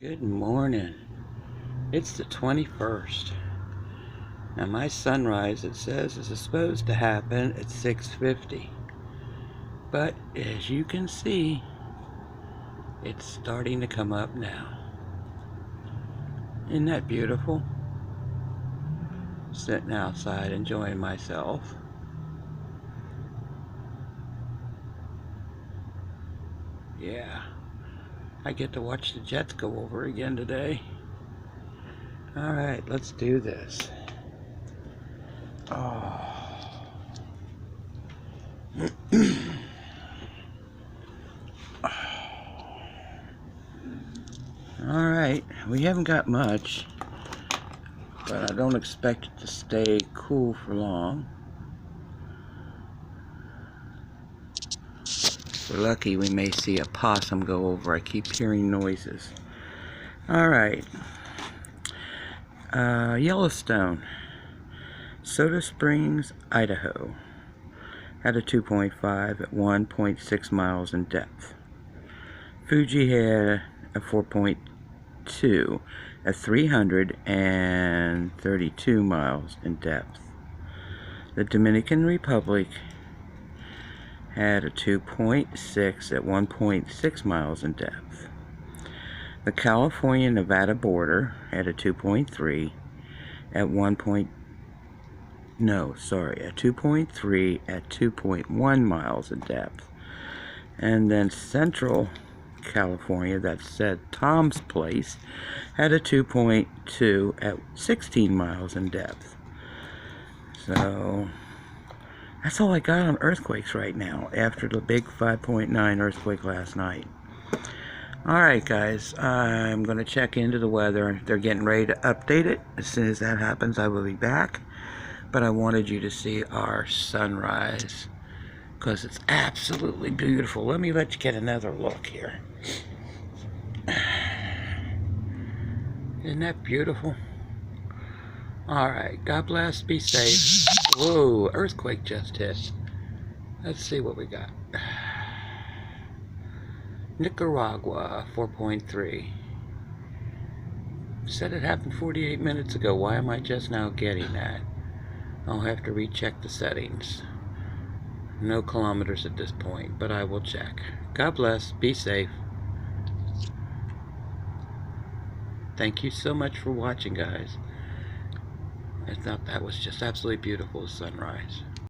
Good morning. It's the 21st. Now my sunrise, it says, is supposed to happen at 6:50. But as you can see, it's starting to come up now. Isn't that beautiful? Sitting outside enjoying myself. Yeah. I get to watch the Jets go over again today. Alright, let's do this. Oh. Alright, we haven't got much, but I don't expect it to stay cool for long. If we're lucky, we may see a possum go over. I keep hearing noises. Alright. Yellowstone. Soda Springs, Idaho. Had a 2.5 at 1.6 miles in depth. Fuji had a 4.2 at 332 miles in depth. The Dominican Republic had a 2.6 at 1.6 miles in depth. The California-Nevada border had a 2.3 at 2.3 at 2.1 miles in depth. And then Central California, that said Tom's Place, had a 2.2 at 16 miles in depth. So that's all I got on earthquakes right now after the big 5.9 earthquake last night. Alright guys, I'm going to check into the weather. They're getting ready to update it. As soon as that happens, I will be back. But I wanted you to see our sunrise because it's absolutely beautiful. Let me let you get another look here. Isn't that beautiful? Alright, God bless, be safe. Whoa, earthquake just hit. Let's see what we got. Nicaragua, 4.3. Said it happened 48 minutes ago. Why am I just now getting that? I'll have to recheck the settings. No kilometers at this point, but I will check. God bless. Be safe. Thank you so much for watching, guys. I thought that was just absolutely beautiful, sunrise.